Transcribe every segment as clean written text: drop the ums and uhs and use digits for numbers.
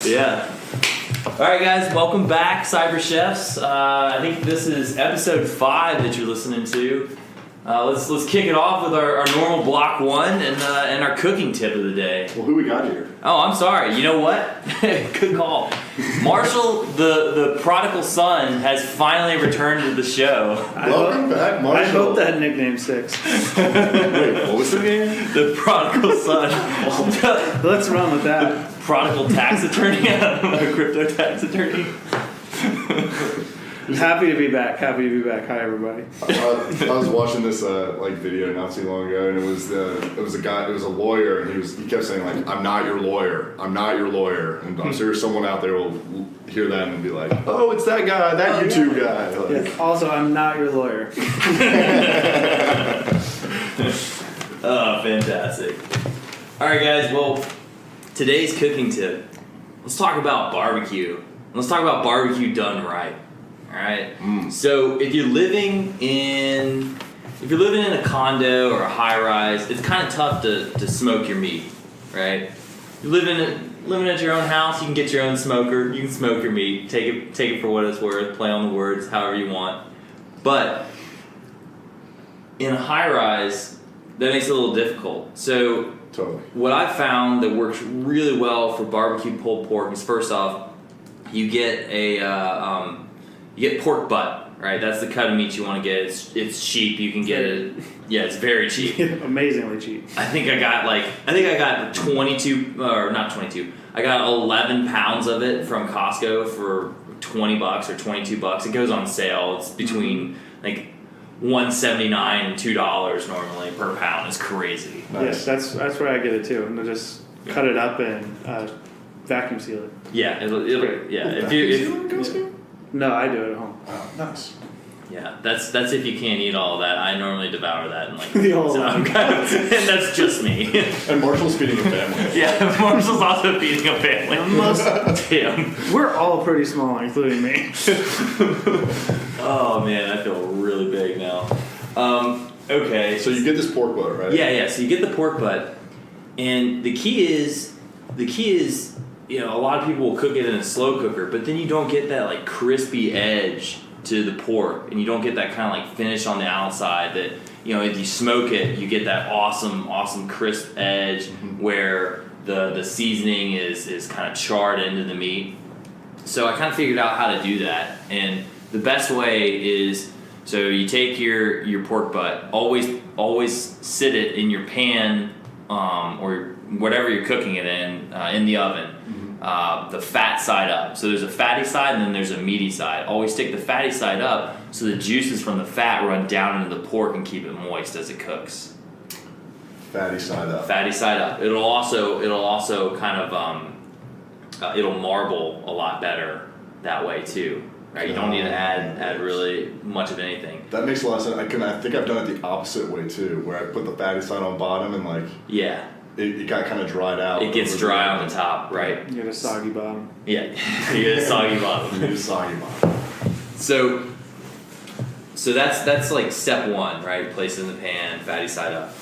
Yeah. All right, guys, welcome back, Cyber Chefs. I think this is episode 5 that you're listening to. Let's kick it off with our normal block 1 and our cooking tip of the day. Well, who we got here? Oh, I'm sorry. You know what? Good call. Marshall, the prodigal son, has finally returned to the show. Welcome back, Marshall. I hope that nickname sticks. Wait, what was the name? The prodigal son. Let's run with that. Prodigal tax attorney. A crypto tax attorney. Happy to be back. Hi, everybody. I was watching this video not too long ago, and it was a guy. It was a lawyer, and he kept saying like, "I'm not your lawyer. I'm not your lawyer." And I'm sure someone out there will hear that and be like, "Oh, it's that guy, that YouTube guy." Like, Yes. Also, I'm not your lawyer. Oh, fantastic. All right, guys. Well, today's cooking tip. Let's talk about barbecue. Let's talk about barbecue done right. All right. So if you're living in a condo or a high rise, it's kind of tough to smoke your meat, right? You're living at your own house, you can get your own smoker. You can smoke your meat. Take it for what it's worth. Play on the words however you want. But in a high rise, that makes it a little difficult. So totally. What I found that works really well for barbecue pulled pork is, first off, you get you get pork butt, right? That's the cut of meat you want to get. It's cheap. You can get it. Yeah, it's very cheap. Amazingly cheap. I think I got 22 or not 22. I got 11 pounds of it from Costco for $20 or $22. It goes on sale. It's between like $1.79 and $2 normally per pound. It's crazy. Nice. Yes, that's where I get it too. And just cut it up and vacuum seal it. Yeah, it'll yeah. No, I do it at home. Oh, nice. Yeah, that's if you can't eat all of that. I normally devour that in like The whole so I'm kind of, and that's just me. And Marshall's feeding a family. Yeah, Marshall's also feeding a family. Damn. We're all pretty small, including me. Oh man, I feel really big now. Okay. So you get this pork butt, right? Yeah. So you get the pork butt, and the key is, you know, a lot of people will cook it in a slow cooker, but then you don't get that like crispy edge to the pork, and you don't get that kind of like finish on the outside that, you know, if you smoke it, you get that awesome crisp edge where the seasoning is kind of charred into the meat. So I kind of figured out how to do that, and the best way is, so you take your pork butt, always sit it in your pan or whatever you're cooking it in the oven. The fat side up. So there's a fatty side and then there's a meaty side. Always stick the fatty side up so the juices from the fat run down into the pork and keep it moist as it cooks. Fatty side up. Fatty side up. It'll also kind of it'll marble a lot better that way too. Right? You don't need to add really much of anything. That makes a lot of sense. I think I've done it the opposite way too, where I put the fatty side on bottom and like it got kind of dried out. It gets dry on the top, right? You get a soggy bottom. Yeah, you get a soggy bottom. You get a soggy bottom. So that's like step 1, right? Place it in the pan, fatty side up.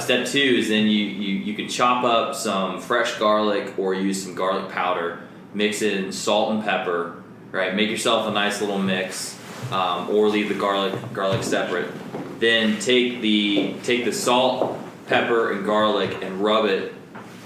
Step 2 is then you can chop up some fresh garlic or use some garlic powder, mix it in salt and pepper, right? Make yourself a nice little mix, or leave the garlic separate. Then take the salt, pepper, and garlic and rub it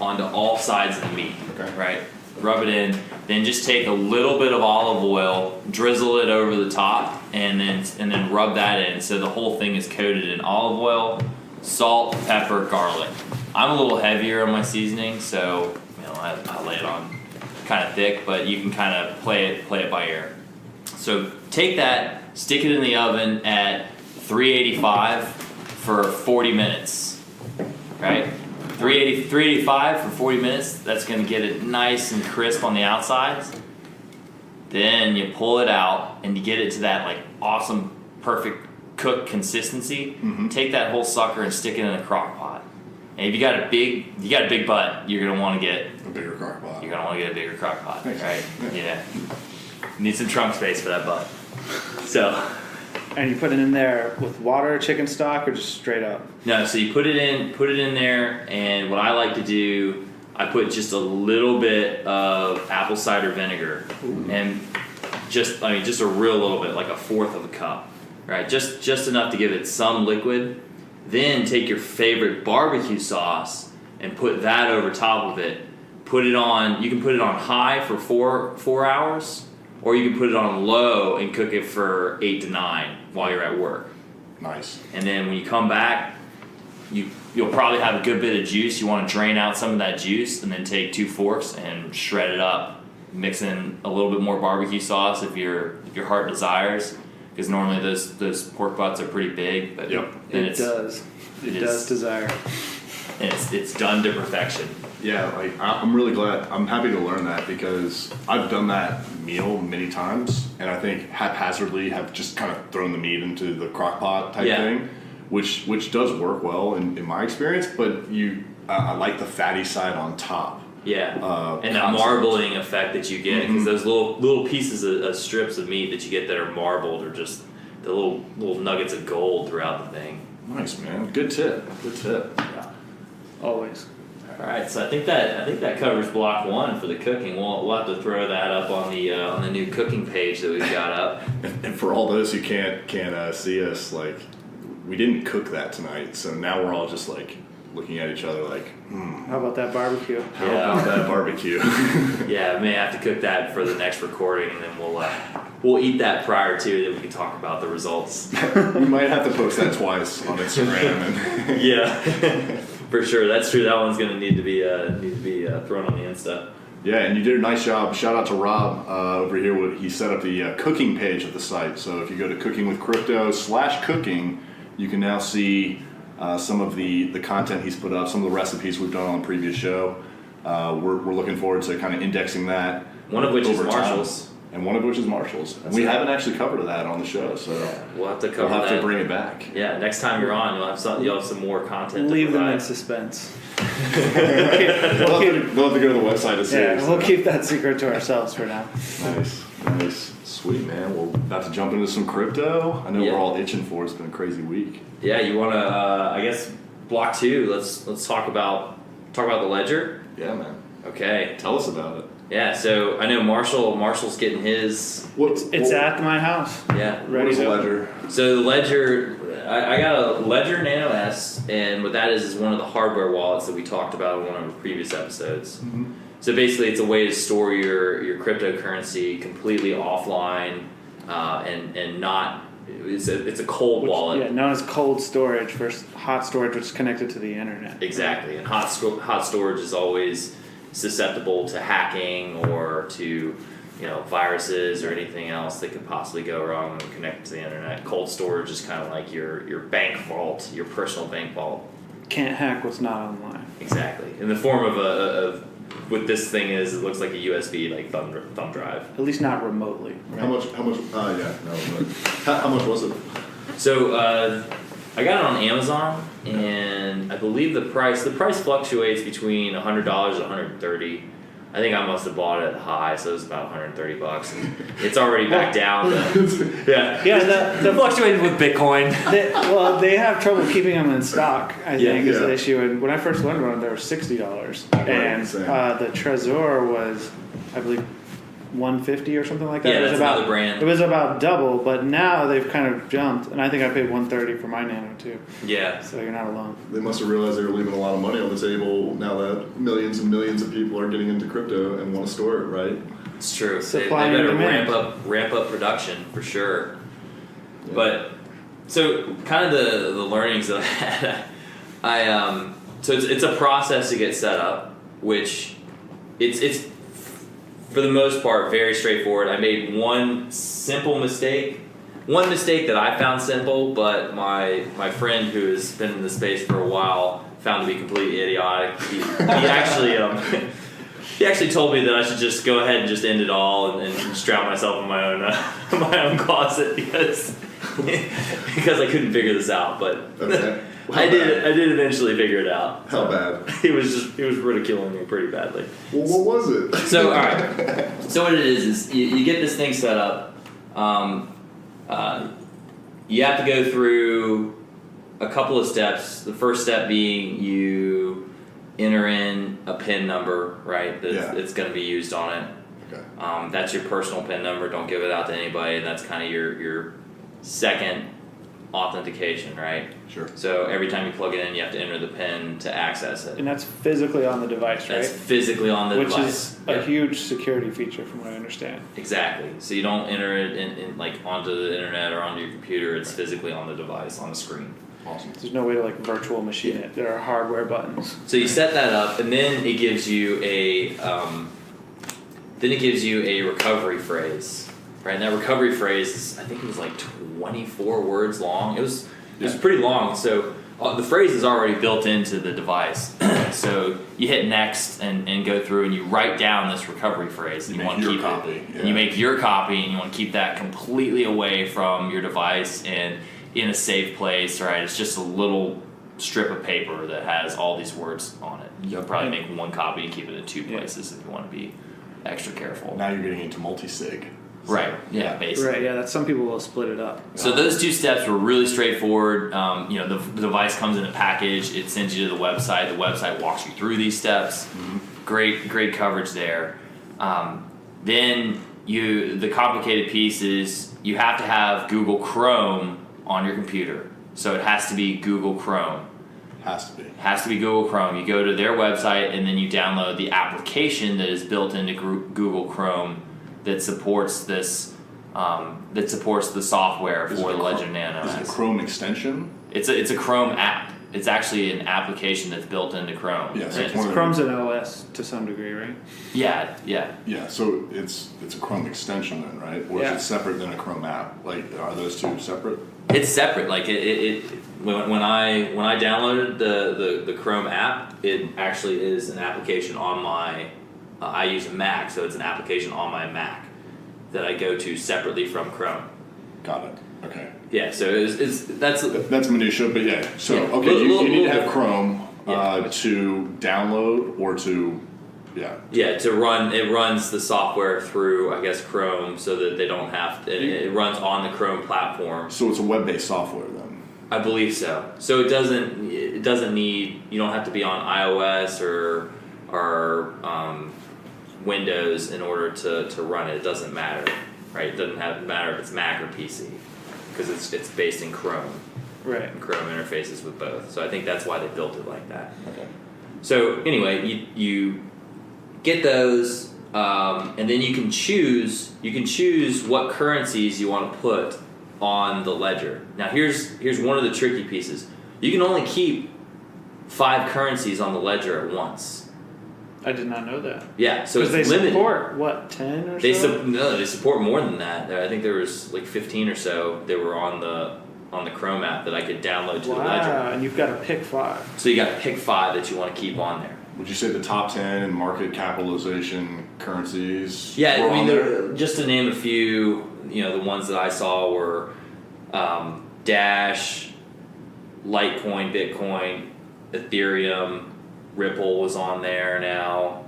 onto all sides of the meat. Okay. Right? Rub it in. Then just take a little bit of olive oil, drizzle it over the top, and then rub that in. So the whole thing is coated in olive oil, salt, pepper, garlic. I'm a little heavier on my seasoning, so you know I lay it on kind of thick, but you can kind of play it by ear. So take that, stick it in the oven at 385 for 40 minutes. Right? 385 for 40 minutes. That's going to get it nice and crisp on the outsides. Then you pull it out and you get it to that like awesome, perfect cooked consistency. Take that whole sucker and stick it in a crock pot. And if you got a big butt, you're going to want to get A bigger crock pot. You're going to want to get a bigger crock pot, Thanks. right? Yeah. Need some trunk space for that butt. So. And you put it in there with water, chicken stock, or just straight up? No, so you put it in there, and what I like to do, I put just a little bit of apple cider vinegar, and just a real little bit, like a fourth of a cup, right? Just enough to give it some liquid. Then take your favorite barbecue sauce and put that over top of it. Put it on. You can put it on high for 4 hours, or you can put it on low and cook it for 8 to 9 while you're at work. Nice. And then when you come back, you'll probably have a good bit of juice. You want to drain out some of that juice, and then take 2 forks and shred it up. Mix in a little bit more barbecue sauce if your heart desires, because normally those pork butts are pretty big. But Yep. then It does desire. And it's done to perfection. Yeah, like I'm really glad. I'm happy to learn that because I've done that meal many times, and I think haphazardly have just kind of thrown the meat into the crock pot type thing, which does work well in my experience. But I like the fatty side on top. Yeah, and that marbling effect that you get, because those little pieces of strips of meat that you get that are marbled are just the little nuggets of gold throughout the thing. Nice, man. Good tip. Yeah. Always. All right, so I think that covers block 1 for the cooking. We'll have to throw that up on the new cooking page that we've got up. And for all those who can't see us, like we didn't cook that tonight, so now we're all just like looking at each other like, How about that barbecue? how about that barbecue? Yeah, I may have to cook that for the next recording, and then we'll eat that prior to, then we can talk about the results. We might have to post that twice on Instagram. And Yeah, for sure. That's true. That one's gonna need to be thrown on the Insta. yeah, and you did a nice job. Shout out to Rob over here. He set up the cooking page of the site. So if you go to cookingwithcrypto/cooking, you can now see some of the content he's put up, some of the recipes we've done on the previous show. We're looking forward to kind of indexing that. One of which is over time. Marshall's. And one of which is Marshall's. That's We right. haven't actually covered that on the show, so We'll have to cover we'll have that. to bring it back. Yeah, next time you're on, you'll have some more content. Leave to them in provide. suspense. They'll have to go to the website to see it. Yeah, we'll keep that secret to ourselves for now. Nice. Sweet, man. Well, about to jump into some crypto. I know Yeah. we're all itching for it. It's been a crazy week. Yeah, you want to? I guess block 2. Let's talk about the ledger. Yeah, man. Okay. Tell us about it. Yeah. So I know Marshall's getting his. It's at my house. Yeah. What Ready is to a ledger? So the ledger, I got a Ledger Nano S, and what that is one of the hardware wallets that we talked about in one of the previous episodes. Mm-hmm. So basically, it's a way to store your cryptocurrency completely offline, and not. It's a cold wallet. Yeah, known as cold storage versus hot storage, which is connected to the internet. Exactly, and hot storage is always susceptible to hacking or to viruses or anything else that could possibly go wrong when connected to the internet. Cold storage is kind of like your bank vault, your personal bank vault. Can't hack what's not online. Exactly, in the form of what this thing is. It looks like a USB like thumb drive. At least not remotely. Right? How much? Yeah, no. But how much was it? So I got it on Amazon, and I believe the price fluctuates between $100 and $130. I think I must have bought it high, so it was about $130, and it's already back down. Yeah, Yeah, the fluctuating with Bitcoin. they have trouble keeping them in stock, I think, is Yeah. the issue. And when I first learned about them, they were $60. And same. the Trezor was, I believe, $150 or something like that. Yeah, it was that's about, another brand. It was about double, but now they've kind of jumped. And I think I paid $130 for my Nano, too. Yeah, So you're not alone. They must have realized they were leaving a lot of money on the table now that millions and millions of people are getting into crypto and want to store it, right? it's true. They Supply and better demand. ramp up production for sure. But so kind of the learnings that I had, so it's a process to get set up, which it's for the most part very straightforward. I made one mistake that I found simple, but my friend who has been in the space for a while found to be completely idiotic. He actually he actually told me that I should just go ahead and just end it all and just drown myself in my own closet because I couldn't figure this out. But Okay. I did eventually figure it out. How bad? He was ridiculing me pretty badly. Well, what was it? So all right. So what it is you get this thing set up. You have to go through a couple of steps. The first step being you enter in a PIN number, right? Yeah. It's going to be used on it. Okay. That's your personal PIN number. Don't give it out to anybody. And that's kind of your second authentication, right? Sure. So every time you plug it in, you have to enter the PIN to access it. And that's physically on the device, right? That's physically on the Which device. is a huge security feature from what I understand. Exactly. So you don't enter it in like onto the internet or onto your computer. It's physically on the device, on the screen. Awesome. There's no way to like virtual machine it. There are hardware buttons. So you set that up, and then it gives you a recovery phrase, right? And that recovery phrase is, I think it was like 24 words long. It was pretty long. So the phrase is already built into the device. So you hit next and go through, and you write down this recovery phrase. And you want to keep copy. it. Yeah. And you make your copy, and you want to keep that completely away from your device and in a safe place, right? It's just a little strip of paper that has all these words on it. You'll probably make one copy and keep it in two places if you want to be extra careful. Now you're getting into multi-sig. Right. Yeah. Basically. Right. Yeah. That's some people will split it up. So those two steps were really straightforward. The device comes in a package. It sends you to the website. The website walks you through these steps. Mm-hmm. Great coverage there. Then the complicated piece is you have to have Google Chrome on your computer. So it has to be Google Chrome. Has to be. Has to be Google Chrome. You go to their website and then you download the application that is built into Google Chrome that supports this. That supports the software for the Legend Nano. Is it a Chrome extension? It's a Chrome app. It's actually an application that's built into Chrome. Yeah, so Chrome's an OS to some degree, right? Yeah. Yeah, so it's a Chrome extension then, right? Or is it separate than a Chrome app? Like, are those two separate? It's separate. Like when I downloaded the Chrome app, it actually is an application on my. I use a Mac, so it's an application on my Mac that I go to separately from Chrome. Got it. Okay. Yeah, so that's minutia, but yeah. So Yeah. okay, you need to have Chrome Yeah. to download or to to run. It runs the software through, I guess, Chrome, so that they don't have to. It runs on the Chrome platform. So it's a web-based software then. I believe so. So it doesn't need. You don't have to be on iOS or Windows in order to run it. It doesn't matter, right? It doesn't matter if it's Mac or PC, because it's based in Chrome. Right. And Chrome interfaces with both. So I think that's why they built it like that. Okay. So anyway, you get those, and then you can choose what currencies you want to put on the ledger. Now here's one of the tricky pieces. You can only keep 5 currencies on the ledger at once. I did not know that. Yeah, so it's they limited. Support what, 10 or so? They support more than that. I think there was like 15 or so that were on the Chrome app that I could download to the ledger. Wow, and you've got to pick 5. So you got to pick 5 that you want to keep on there. Would you say the top 10 in market capitalization currencies? Yeah, were I mean, on there? just to name a few, the ones that I saw were Dash, Litecoin, Bitcoin, Ethereum, Ripple was on there now.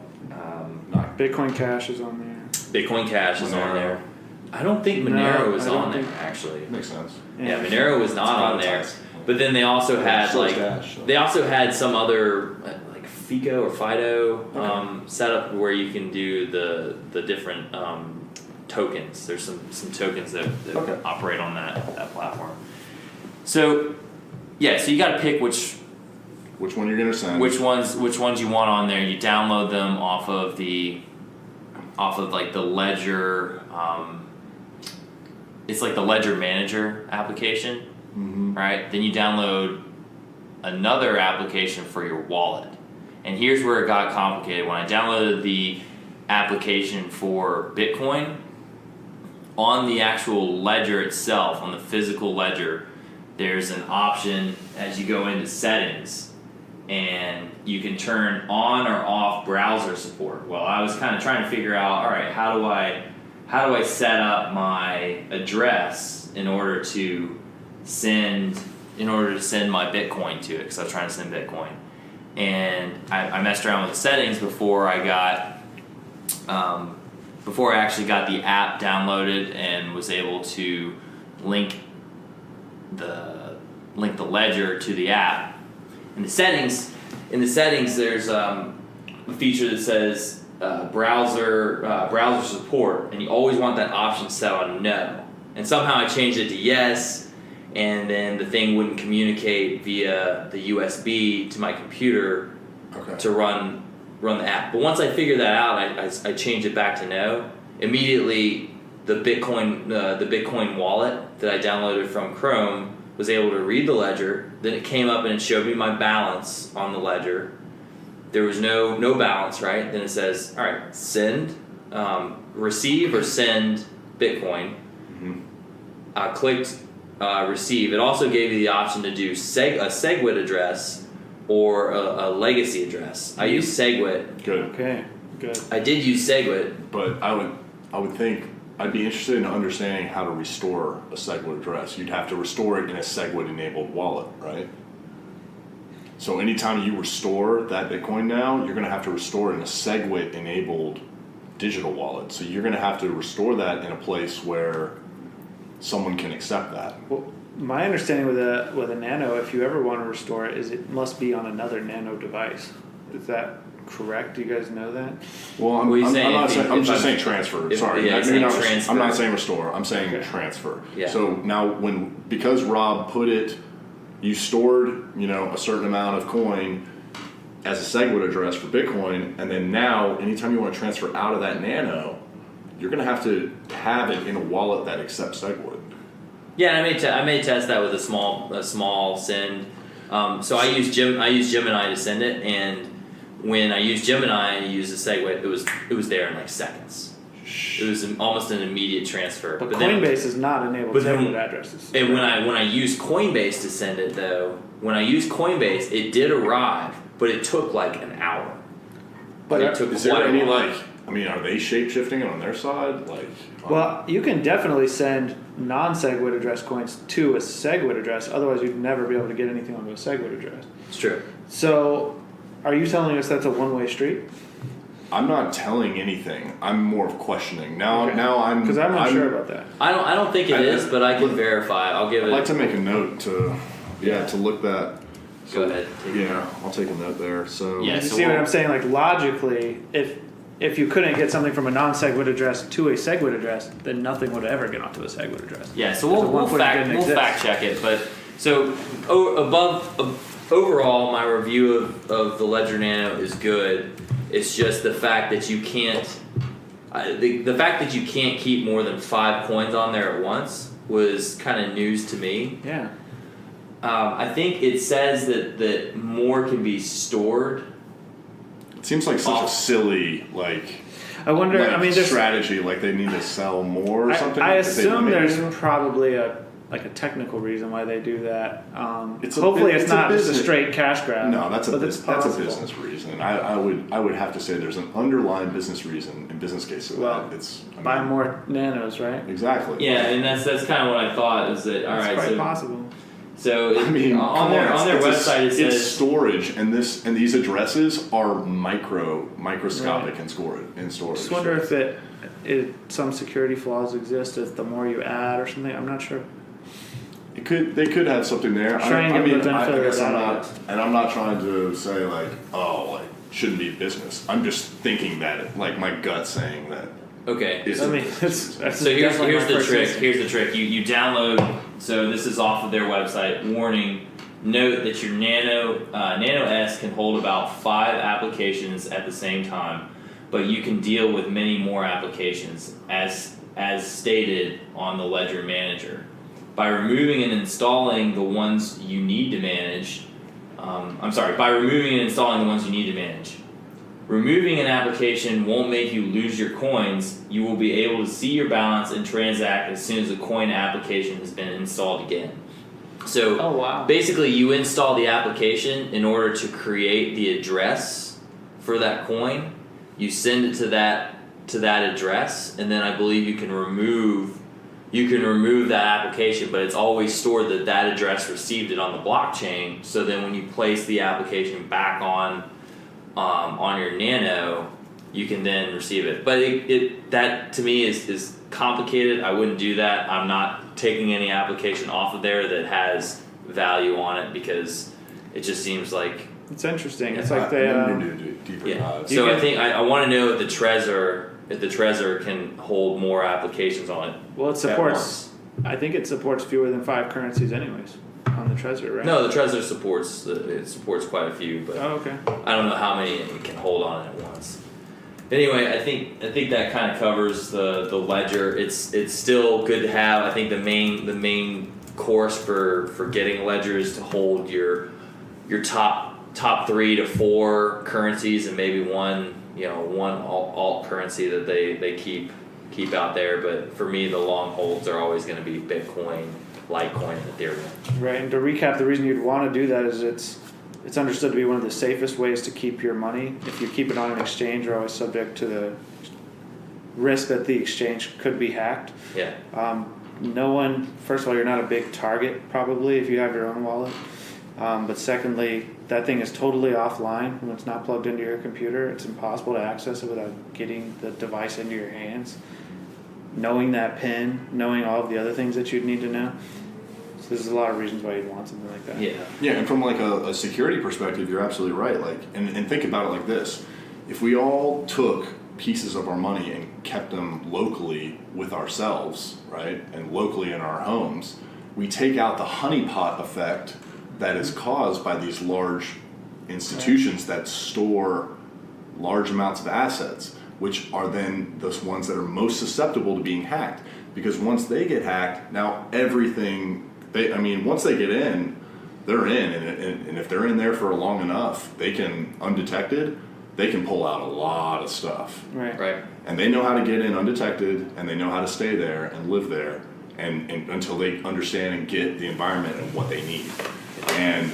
Bitcoin Cash is on there. Bitcoin Cash is on Monero. there. I don't think No, Monero was I don't on there, think- actually. Makes sense. Yeah, Monero was not on there. privatized. But then they also had so is like Dash, so. they also had some other like Fico or Fido setup where you can do the different tokens. There's some tokens that operate on that platform. So so you got to pick which one you're gonna send? which ones you want on there. You download them off of like the Ledger. It's like the Ledger Manager application, right? Then you download another application for your wallet. And here's where it got complicated. When I downloaded the application for Bitcoin, on the actual ledger itself, on the physical ledger, there's an option as you go into settings, and you can turn on or off browser support. Well, I was kind of trying to figure out, all right, how do I set up my address in order to send my Bitcoin to it, because I was trying to send Bitcoin. And I messed around with the settings before I actually got the app downloaded and was able to link the ledger to the app. In the settings, in the settings, there's a feature that says browser support, and you always want that option set on no. And somehow I changed it to yes, and then the thing wouldn't communicate via the USB to my computer to run the app. But once I figured that out, I changed it back to no. Immediately, the Bitcoin wallet that I downloaded from Chrome was able to read the ledger. Then it came up and it showed me my balance on the ledger. There was no balance, right? Then it says, all right, send, receive or send Bitcoin. Mm-hmm. I clicked receive. It also gave you the option to do a SegWit address or a legacy address. I used SegWit. Good. Okay, good. I did use SegWit. But I would think I'd be interested in understanding how to restore a SegWit address. You'd have to restore it in a SegWit enabled wallet, right? So anytime you restore that Bitcoin now, you're going to have to restore it in a SegWit enabled digital wallet. So you're going to have to restore that in a place where someone can accept that. Well, my understanding with a Nano, if you ever want to restore it, is it must be on another Nano device. Is that correct? Do you guys know that? Well, I'm just saying transfer. Sorry, transfer. I'm not saying restore. I'm saying Okay. transfer. Yeah. So now, because Rob put it, you stored a certain amount of coin as a SegWit address for Bitcoin, and then now anytime you want to transfer out of that Nano, you're going to have it in a wallet that accepts SegWit. Yeah, and I may test that with a small send. So I use Gemini to send it, and when I used Gemini and used the SegWit, it was there in like seconds. It was almost an immediate transfer. But then, Coinbase is not enabled SegWit addresses. And when I used Coinbase to send it though, it did arrive, but it took like an hour. But it took Is there quite a any while. are they shape shifting it on their side? Well, you can definitely send non-SegWit address coins to a SegWit address. Otherwise, you'd never be able to get anything onto a SegWit address. It's true. So, are you telling us that's a one-way street? I'm not telling anything. I'm more of questioning. Now I'm because I'm not sure about that. I don't think it is, but I can verify. I'll give it. I'd like to make a note to look that. Go ahead. Yeah, I'll take a note there. So Yeah, You so see what I'm saying? Like logically, if you couldn't get something from a non-SegWit address to a SegWit address, then nothing would ever get onto a SegWit address. Yeah, so Because we'll at one point it didn't exist. fact check it, but so overall, my review of the Ledger Nano is good. It's just the fact that you can't, the fact that you can't keep more than 5 coins on there at once was kind of news to me. Yeah. I think it says that more can be stored. it seems like such a silly I wonder. I mean, there's strategy. Like they need to sell more or something. I if they assume limit there's it. probably a technical reason why they do that. It's a hopefully, bu- it's it's a not just a business- straight cash grab. No, that's a but it's that's a possible. business reason. I would have to say there's an underlying business reason and business case of Well, that. It's Buy more nanos, right? exactly. Yeah, and that's kind of what I thought is that all That's right. quite So possible. on their website it it's says storage, and these addresses are microscopic in storage. Just wonder if it some security flaws exist if the more you add or something. I'm not sure. They could have something there. Try and give them the benefit of guess the I'm doubt. not, and I'm not trying to say shouldn't be business. I'm just thinking that my gut saying that. okay. Isn't I mean, that's So here's definitely my the first trick. instinct. Here's the trick. You download. So this is off of their website. Warning: note that your Nano S can hold about 5 applications at the same time, but you can deal with many more applications as stated on the Ledger Manager. By removing and installing the ones you need to manage. By removing and installing the ones you need to manage. Removing an application won't make you lose your coins. You will be able to see your balance and transact as soon as the coin application has been installed again. So Oh, wow. basically you install the application in order to create the address for that coin. You send it to that address, and then I believe you can remove that application, but it's always stored that address received it on the blockchain. So then when you place the application back on your Nano, you can then receive it. But that to me is complicated. I wouldn't do that. I'm not taking any application off of there that has value on it because it just seems like It's interesting. Yeah. It's like they. I'm gonna do deeper Yeah. dives. So You I can- think I want to know if the Trezor can hold more applications on it. Well, it at supports. once. I think it supports fewer than 5 currencies, anyways, on the Trezor, right? No, the Trezor supports quite a few, but Oh, okay. I don't know how many it can hold on at once. Anyway, I think that kind of covers the ledger. It's still good to have. I think the main course for getting ledgers to hold your top 3 to 4 currencies and maybe one alt currency that they keep out there. But for me, the long holds are always going to be Bitcoin, Litecoin, and Ethereum. Right, and to recap, the reason you'd want to do that is it's understood to be one of the safest ways to keep your money. If you keep it on an exchange, you're always subject to the risk that the exchange could be hacked. Yeah. No one, first of all, you're not a big target probably if you have your own wallet. But secondly, that thing is totally offline when it's not plugged into your computer. It's impossible to access it without getting the device into your hands. Knowing that PIN, knowing all of the other things that you'd need to know. So there's a lot of reasons why you'd want something like that. Yeah. Yeah, and from like a security perspective, you're absolutely right. Like, and think about it like this: if we all took pieces of our money and kept them locally with ourselves, right, and locally in our homes, we take out the honeypot effect that is caused by these large institutions that store large amounts of assets, which are then those ones that are most susceptible to being hacked. Because once they get hacked, now everything, once they get in, they're in. And if they're in there for long enough, they can, undetected, they can pull out a lot of stuff. Right. And they know how to get in undetected, and they know how to stay there and live there and until they understand and get the environment and what they need. And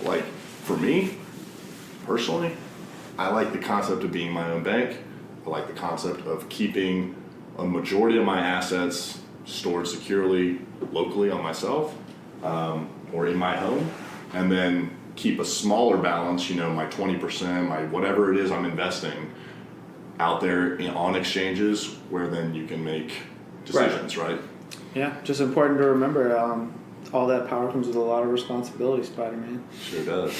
like, for me, personally, I like the concept of being my own bank. I like the concept of keeping a majority of my assets stored securely locally on myself or in my home, and then keep a smaller balance, my 20%, my whatever it is I'm investing out there on exchanges where then you can make decisions, right? Yeah, just important to remember all that power comes with a lot of responsibility, Spider-Man. Sure does.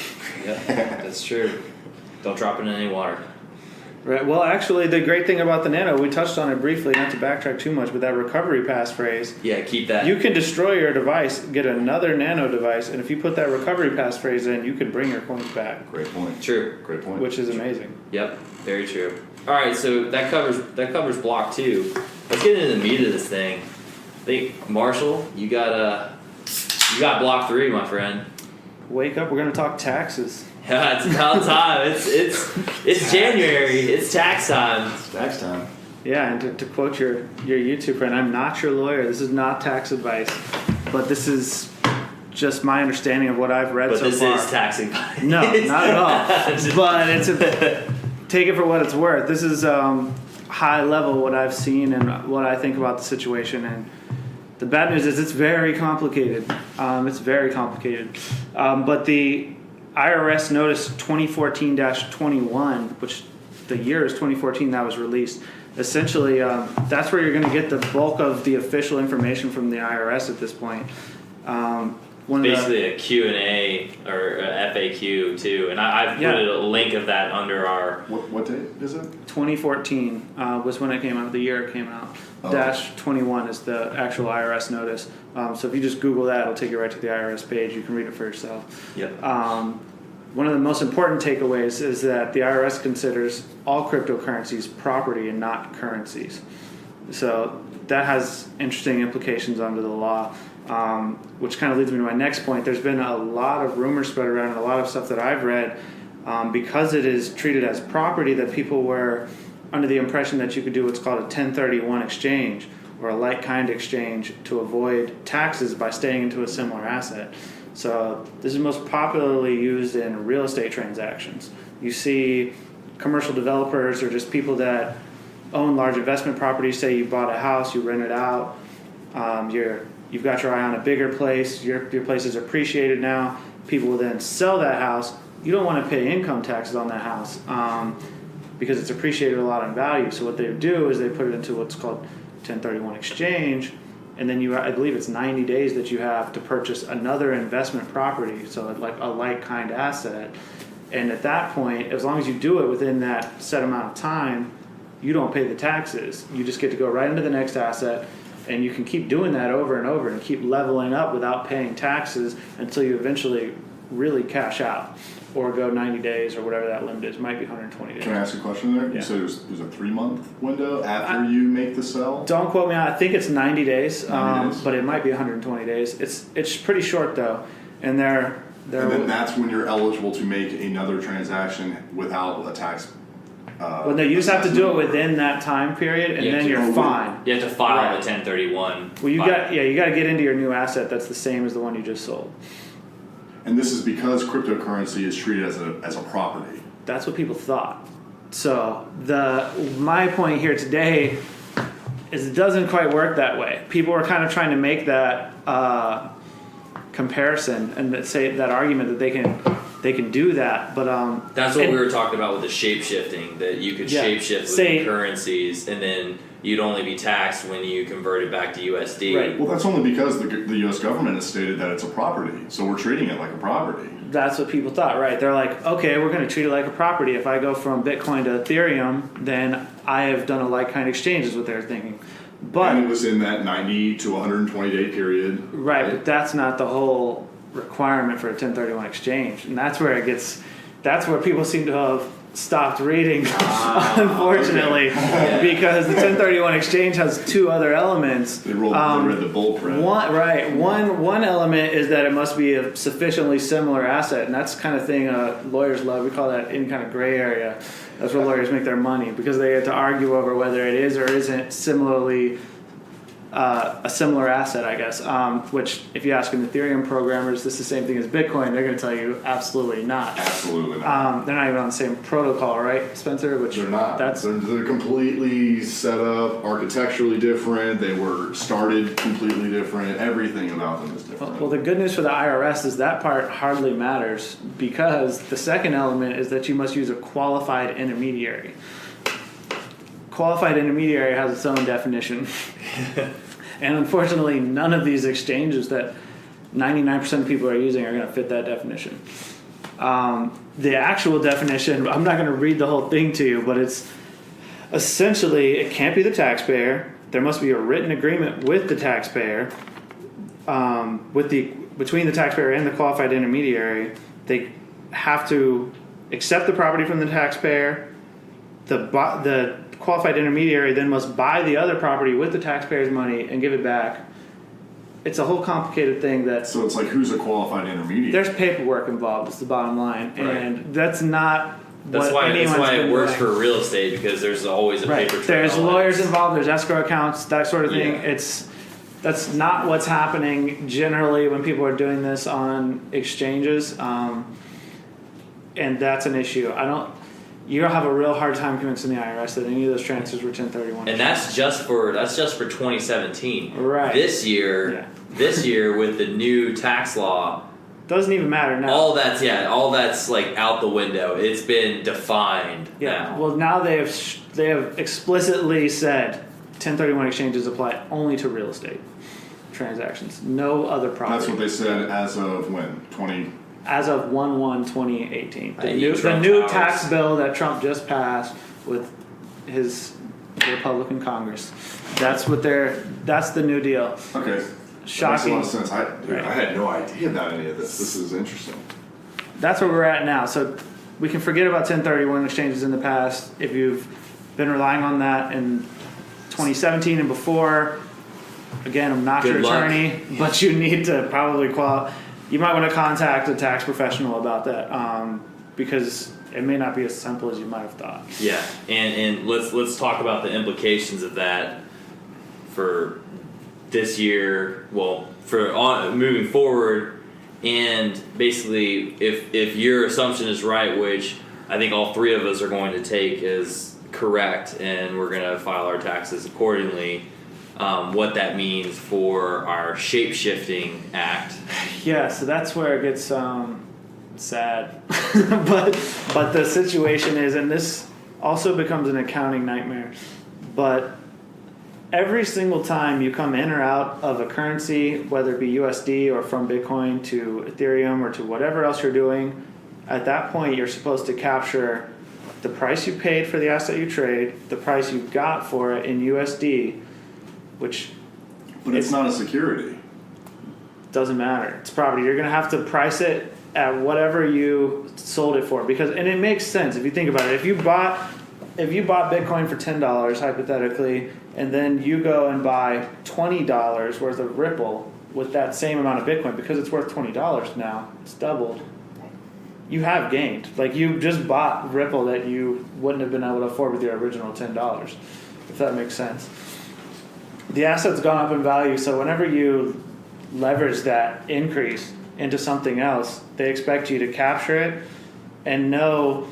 Yeah, that's true. Don't drop it in any water. Right. Well, actually, the great thing about the Nano, we touched on it briefly, not to backtrack too much, but that recovery passphrase. Yeah, keep that. You can destroy your device, get another Nano device, and if you put that recovery passphrase in, you can bring your coins back. Great point. True. Great point. Which is amazing. Yep, very true. All right, so that covers block 2. Let's get into the meat of this thing. I think Marshall, you got block 3, my friend. Wake up, we're going to talk taxes. Yeah, it's about time. It's January. It's tax time. It's tax time. Yeah, and to quote your YouTube friend, I'm not your lawyer. This is not tax advice, but this is just my understanding of what I've read But so this far. is tax advice. No, not at all. But take it for what it's worth. This is high level what I've seen and what I think about the situation. And the bad news is it's very complicated. It's very complicated. But the IRS Notice 2014-21, which the year is 2014 that was released, essentially that's where you're going to get the bulk of the official information from the IRS at this point. Basically a Q&A or a FAQ too, and I've put a link of that under our... What date is it? 2014 was when it came out, the year it came out. Oh. Dash 21 is the actual IRS notice. So if you just Google that, it'll take you right to the IRS page. You can read it for yourself. Yep. One of the most important takeaways is that the IRS considers all cryptocurrencies property and not currencies. So that has interesting implications under the law, which kind of leads me to my next point. There's been a lot of rumors spread around and a lot of stuff that I've read because it is treated as property that people were under the impression that you could do what's called a 1031 exchange or a like-kind exchange to avoid taxes by staying into a similar asset. So this is most popularly used in real estate transactions. You see commercial developers or just people that own large investment properties. Say you bought a house, you rent it out, you've got your eye on a bigger place, your place is appreciated now, people will then sell that house. You don't want to pay income taxes on that house because it's appreciated a lot in value. So what they do is they put it into what's called 1031 exchange, and then I believe it's 90 days that you have to purchase another investment property, so like a like-kind asset. And at that point, as long as you do it within that set amount of time, you don't pay the taxes. You just get to go right into the next asset, and you can keep doing that over and over and keep leveling up without paying taxes until you eventually really cash out or go 90 days or whatever that limit is. It might be 120 days. Can I ask a question there? Yeah. You said it was a 3-month window after you make the sell? Don't quote me on it. I think it's 90 days, 90 days. but it might be 120 days. It's pretty short though, and they're And then that's when you're eligible to make another transaction without a tax. when you just have to do it within that time period, and You have then to- you're fine. You have to file Right. a 1031. Well, you got to get into your new asset that's the same as the one you just sold. And this is because cryptocurrency is treated as a property. That's what people thought. So my point here today is it doesn't quite work that way. People were kind of trying to make that comparison and say that argument that they can do that, but That's what we were talking about with the shape shifting, that you could Yeah. shape shift Say- within currencies, and then you'd only be taxed when you convert it back to USD. Right. Well, that's only because the U.S. government has stated that it's a property, so we're treating it like a property. That's what people thought, right? They're like, okay, we're going to treat it like a property. If I go from Bitcoin to Ethereum, then I have done a like-kind exchange, is what they're thinking. But And it was in that 90 to 120 day period. right, but that's not the whole requirement for a 1031 exchange, and that's where people seem to have stopped reading, unfortunately, because the 1031 exchange has two other elements. They read the bull print. One element is that it must be a sufficiently similar asset, and that's the kind of thing lawyers love. We call that in kind of gray area. That's where lawyers make their money, because they get to argue over whether it is or isn't similarly a similar asset, I guess. Which, if you ask an Ethereum programmers, this is the same thing as Bitcoin. They're going to tell you absolutely not. Absolutely not. They're not even on the same protocol, right, Spencer? Which They're not. That's They're completely set up, architecturally different. They were started completely different. Everything about them is different. well. The good news for the IRS is that part hardly matters, because the second element is that you must use a qualified intermediary. Qualified intermediary has its own definition. And unfortunately, none of these exchanges that 99% of people are using are going to fit that definition. The actual definition, I'm not going to read the whole thing to you, but it's essentially, it can't be the taxpayer. There must be a written agreement with the taxpayer, between the taxpayer and the qualified intermediary. They have to accept the property from the taxpayer. The qualified intermediary then must buy the other property with the taxpayer's money and give it back. It's a whole complicated thing that So it's like, who's a qualified intermediary? there's paperwork involved. Is the bottom line, Right. and that's not. That's what why anyone's it been works doing. for real estate, because there's always a Right. paper trail. There's lawyers involved. There's escrow accounts, that sort of thing. Yeah. That's not what's happening generally when people are doing this on exchanges, and that's an issue. You'll have a real hard time convincing the IRS that any of those transfers were 1031. And that's just for 2017. Right. This year with the new tax law, Doesn't even matter now. all that's like out the window. It's been defined Yeah. now. Well, now they have explicitly said 1031 exchanges apply only to real estate transactions, no other property. That's what they said as of when? 20. As of 1/1/2018, I the hate new Trump towers. tax bill that Trump just passed with his Republican Congress. That's the new deal. Okay. Shocking. That makes a lot of sense. Right. I had no idea about any of this. This is interesting. That's where we're at now. So we can forget about 1031 exchanges in the past. If you've been relying on that in 2017 and before, again, I'm not your Good luck. attorney, but you need to probably you might want to contact a tax professional about that, because it may not be as simple as you might have thought. Yeah, and let's talk about the implications of that for this year. Well, for moving forward, and basically, if your assumption is right, which I think all three of us are going to take as correct, and we're going to file our taxes accordingly. What that means for our shape-shifting act. Yeah, so that's where it gets sad. but the situation is, and this also becomes an accounting nightmare, but every single time you come in or out of a currency, whether it be USD or from Bitcoin to Ethereum or to whatever else you're doing, At that point, you're supposed to capture the price you paid for the asset you trade, the price you got for it in USD, which But it's not a security. doesn't matter. It's property. You're going to have to price it at whatever you sold it for, and it makes sense if you think about it. If you bought Bitcoin for $10 hypothetically, and then you go and buy $20 worth of Ripple with that same amount of Bitcoin, because it's worth $20 now, it's doubled. You have gained. Like, you just bought Ripple that you wouldn't have been able to afford with your original $10, if that makes sense. The asset's gone up in value, so whenever you leverage that increase into something else, they expect you to capture it and know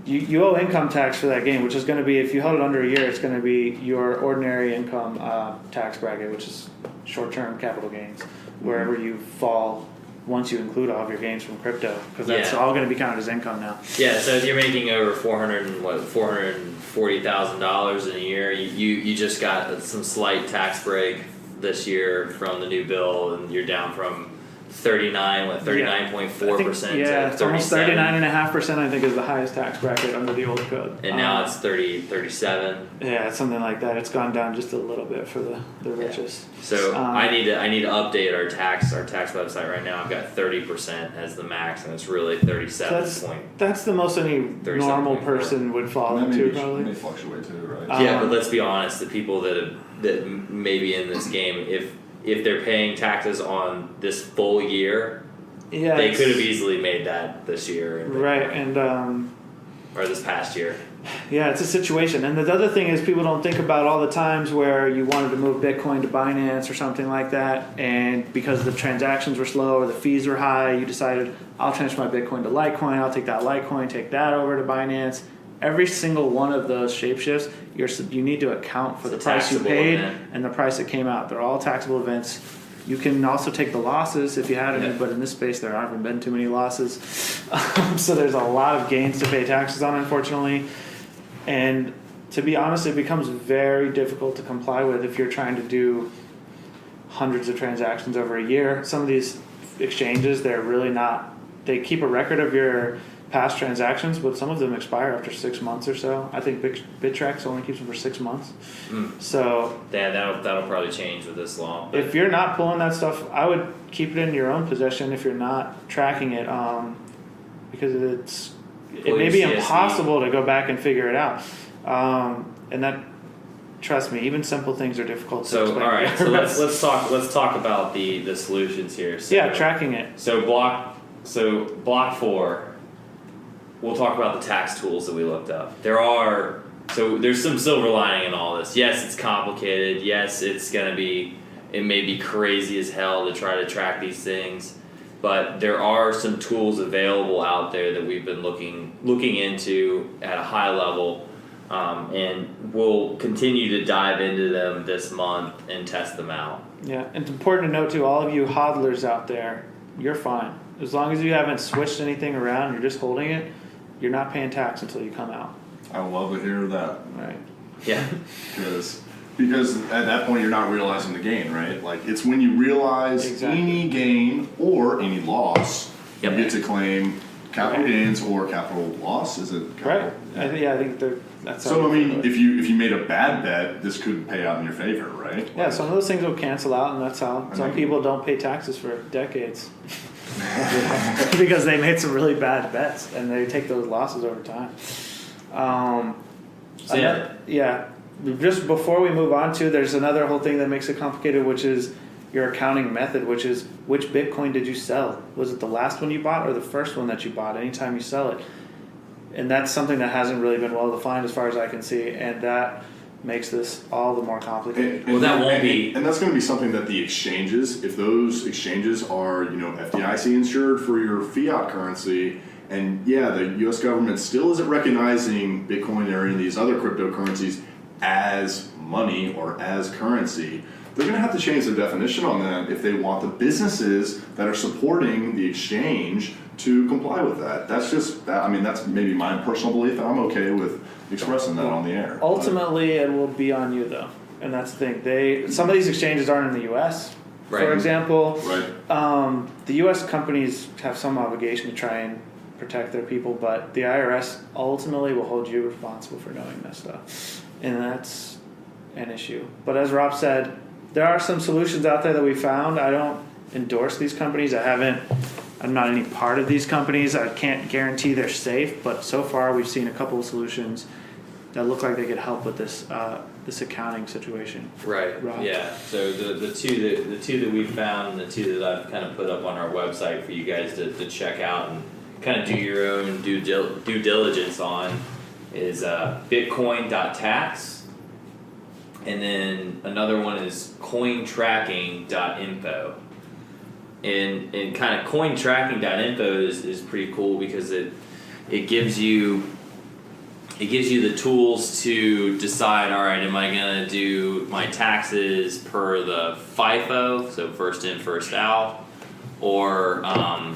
you owe income tax for that gain, which is going to be, if you held it under a year, it's going to be your ordinary income tax bracket, which is short-term capital gains, wherever you fall once you include all of your gains from crypto, because that's all going to be counted as income now. Yeah, so if you're making over $440,000 in a year, you just got some slight tax break this year from the new bill, and you're down from 39.4%. Yeah, to it's almost 39.5%. I think is the highest tax bracket under the old code. And now it's 37. Yeah, it's something like that. It's gone down just a little bit for the richest. So I need to update our tax website right now. I've got 30% as the max, and it's really 37. That's the most any normal person would fall into, probably. May fluctuate too, right? Yeah, but let's be honest. The people that may be in this game, if they're paying taxes on this full year, they could have easily made that this year. Right, and or this past year. Yeah, it's a situation. And the other thing is, people don't think about all the times where you wanted to move Bitcoin to Binance or something like that, and because the transactions were slow or the fees were high, you decided, I'll transfer my Bitcoin to Litecoin, I'll take that Litecoin, take that over to Binance. Every single one of those shapeshifts, you need to account for the price you paid and the price that came out. They're all taxable events. You can also take the losses if you had any, but in this space there haven't been too many losses. So there's a lot of gains to pay taxes on, unfortunately. And to be honest, it becomes very difficult to comply with if you're trying to do hundreds of transactions over a year. Some of these exchanges, they keep a record of your past transactions, but some of them expire after 6 months or so. I think Bittrex only keeps them for 6 months. So yeah, that'll probably change with this law. If you're not pulling that stuff, I would keep it in your own possession if you're not tracking it, because it may be impossible to go back and figure it out. And that, trust me, even simple things are difficult to explain. All right, so let's talk about the solutions here. So, yeah, tracking it. So block 4. We'll talk about the tax tools that we looked up. There's some silver lining in all this. Yes, it's complicated. Yes, it may be crazy as hell to try to track these things, but there are some tools available out there that we've been looking into at a high level, and we'll continue to dive into them this month and test them out. Yeah, and it's important to note too, all of you hodlers out there, you're fine. As long as you haven't switched anything around, you're just holding it, you're not paying tax until you come out. I love to hear that. Right. Yeah. Because at that point you're not realizing the gain, right? Like, it's when you realize any gain or any loss, you get to claim capital gains or capital loss. Is it capital? Right. I think that's so. I mean, if you made a bad bet, this could pay out in your favor, right? Yeah, some of those things will cancel out, and that's how some people don't pay taxes for decades. Because they made some really bad bets and they take those losses over time. Just before we move on to, there's another whole thing that makes it complicated, which is your accounting method, which is which Bitcoin did you sell? Was it the last one you bought or the first one that you bought anytime you sell it? And that's something that hasn't really been well defined as far as I can see, and that makes this all the more complicated. And that's going to be something that the exchanges, if those exchanges are, FDIC insured for your fiat currency, and the U.S. government still isn't recognizing Bitcoin or any of these other cryptocurrencies as money or as currency, they're going to have to change the definition on that if they want the businesses that are supporting the exchange to comply with that. That's maybe my personal belief, and I'm okay with expressing that on the air. Ultimately, it will be on you, though, and that's the thing. Some of these exchanges aren't in the U.S. For example, the U.S. companies have some obligation to try and protect their people, but the IRS ultimately will hold you responsible for knowing this stuff, and that's an issue. But as Rob said, there are some solutions out there that we found. I don't endorse these companies. I'm not any part of these companies. I can't guarantee they're safe, but so far we've seen a couple of solutions that look like they could help with this accounting situation. Right. Rob? Yeah. So the two that we found, and the two that I've kind of put up on our website for you guys to check out and kind of do your own due diligence on is Bitcoin.tax, and then another one is cointracking.info. And kind of cointracking.info is pretty cool because it gives you the tools to decide, all right, am I going to do my taxes per the FIFO, so first in, first out, or I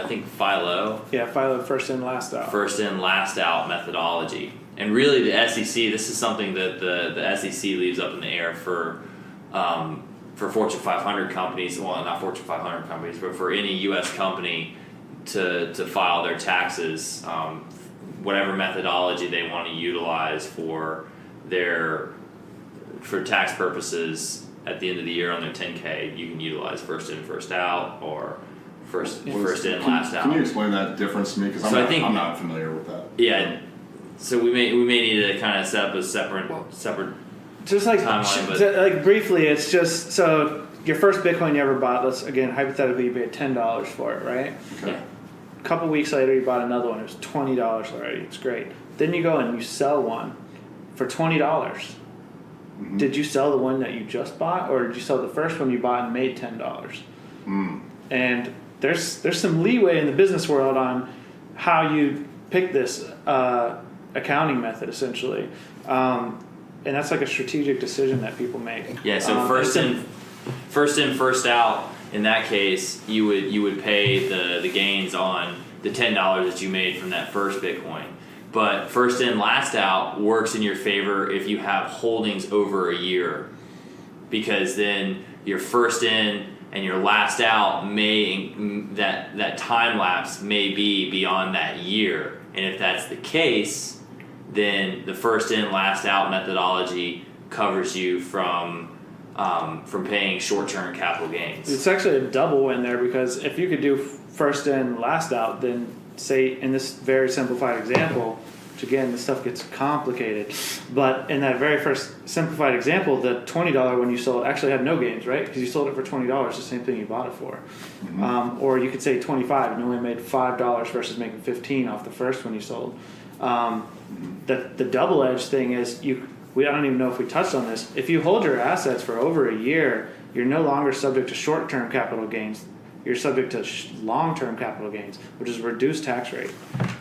think FILO. Yeah, FILO, first in, last out. First in, last out methodology. And really the SEC, this is something that the SEC leaves up in the air for Fortune 500 companies, well, not Fortune 500 companies, but for any U.S. company to file their taxes, whatever methodology they want to utilize for tax purposes at the end of the year on their 10K, you can utilize first in, first out, or first in, last out. Can you explain that difference to me? Because I'm not familiar with that. Yeah. So we may need to kind of set up a separate just like timeline, like briefly, it's just so your first Bitcoin you ever bought. Let's again hypothetically you paid $10 for it, right? Okay. A couple weeks later you bought another one. It was $20 already. It's great. Then you go and you sell one for $20. Mm-hmm. Did you sell the one that you just bought, or did you sell the first one you bought and made $10? Mm. And there's some leeway in the business world on how you pick this accounting method essentially. And that's like a strategic decision that people make. Yeah, so first in, first out. In that case, you would pay the gains on the $10 that you made from that first Bitcoin. But first in, last out works in your favor if you have holdings over a year, because then your first in and your last out that time lapse may be beyond that year. And if that's the case, then the first in, last out methodology covers you from paying short-term capital gains. It's actually a double win there, because if you could do first in, last out, then say in this very simplified example, which again, this stuff gets complicated, but in that very first simplified example, the $20 when you sold actually had no gains, right? Because you sold it for $20, the same thing you bought it for. Mm-hmm. Or you could say 25 and you only made $5 versus making 15 off the first one you sold. The double-edged thing is I don't even know if we touched on this. If you hold your assets for over a year, you're no longer subject to short-term capital gains. You're subject to long-term capital gains, which is a reduced tax rate.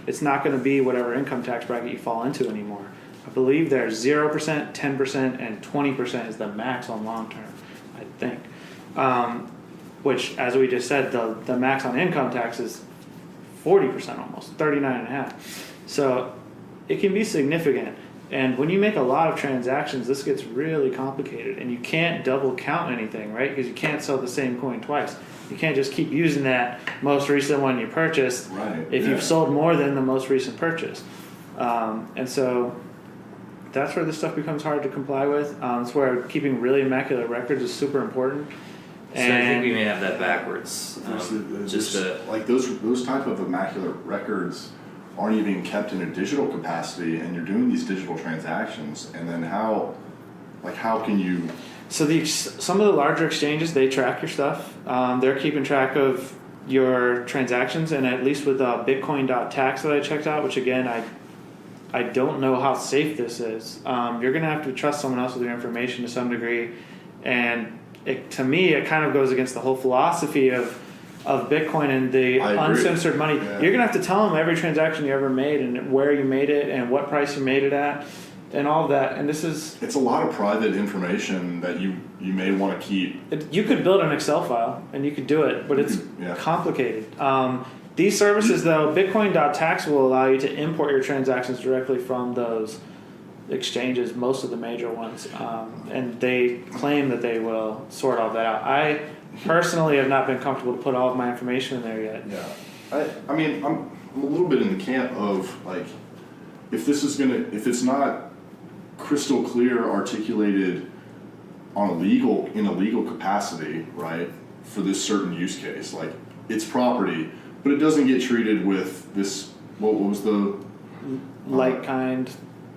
It's not going to be whatever income tax bracket you fall into anymore. I believe there's 0%, 10%, and 20% is the max on long-term, I think. Which, as we just said, the max on income tax is 40% almost, 39.5%. So it can be significant. And when you make a lot of transactions, this gets really complicated. And you can't double count anything, right? Because you can't sell the same coin twice. You can't just keep using that most recent one you purchased if you've sold more than the most recent purchase. And so that's where this stuff becomes hard to comply with. It's where keeping really immaculate records is super important. So I think we may have that backwards. Like those type of immaculate records aren't even kept in a digital capacity, and you're doing these digital transactions, and then how can you? So some of the larger exchanges, they track your stuff. They're keeping track of your transactions, and at least with Bitcoin.tax that I checked out, which again I don't know how safe this is. You're gonna have to trust someone else with your information to some degree, and to me it kind of goes against the whole philosophy of Bitcoin and the uncensored money. Yeah. You're gonna have to tell them every transaction you ever made and where you made it and what price you made it at and all of that. And it's a lot of private information that you may want to keep. You could build an Excel file and you could do it, but it's complicated. These services though, Bitcoin.tax will allow you to import your transactions directly from those exchanges, most of the major ones, and they claim that they will sort all that out. I personally have not been comfortable to put all of my information in there yet. Yeah. I mean, I'm a little bit in the camp of like, if it's not crystal clear articulated in a legal capacity, right, for this certain use case, like it's property, but it doesn't get treated with this. What was the like kind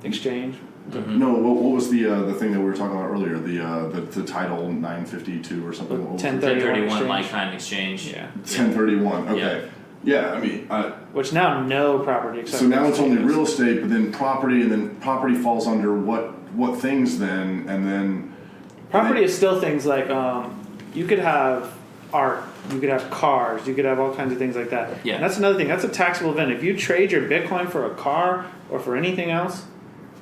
exchange? No, what was the thing that we were talking about earlier? The Title 952 or something. 1031 like kind exchange. Yeah. 1031. Okay. Yeah, I mean, which now no property. So now it's only real estate, but then property falls under what things then, and then property is still things like you could have art, you could have cars, you could have all kinds of things like that. Yeah. And that's another thing. That's a taxable event. If you trade your Bitcoin for a car or for anything else,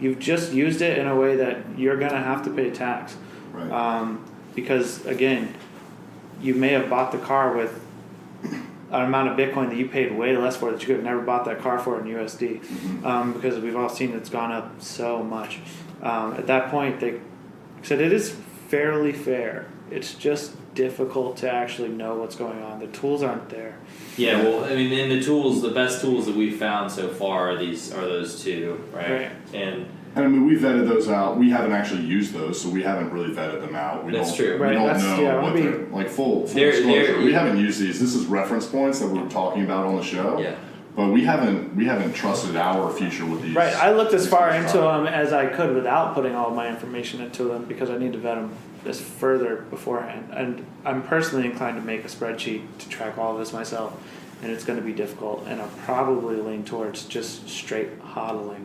you've just used it in a way that you're gonna have to pay tax. Right. Because again, you may have bought the car with an amount of Bitcoin that you paid way less for that you could have never bought that car for in USD, because we've all seen it's gone up so much. At that point, they said it is fairly fair. It's just difficult to actually know what's going on. The tools aren't there. Yeah, well, I mean, and the best tools that we've found so far are those two, right? And I mean, we vetted those out. We haven't actually used those, so we haven't really vetted them out. That's true. We Right, don't that's- know yeah, what we- they're like. Full disclosure, we haven't used these. This is reference points that we're talking about on the show. Yeah. But we haven't trusted our future with these. Right. I looked as far into them as I could without putting all my information into them because I need to vet them this further beforehand. And I'm personally inclined to make a spreadsheet to track all of this myself, and it's going to be difficult. And I'll probably lean towards just straight hodling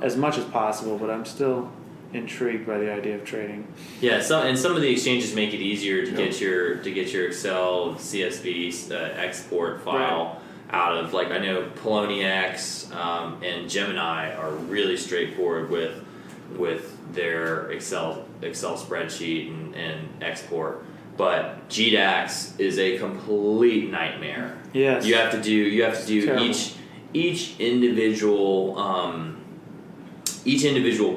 as much as possible. But I'm still intrigued by the idea of trading. yeah, some of the exchanges make it easier to get your Excel CSV export file out of, like, I know Poloniex and Gemini are really straightforward with their Excel spreadsheet and export, but GDAX is a complete nightmare. Yes. You have to do Terrible. each individual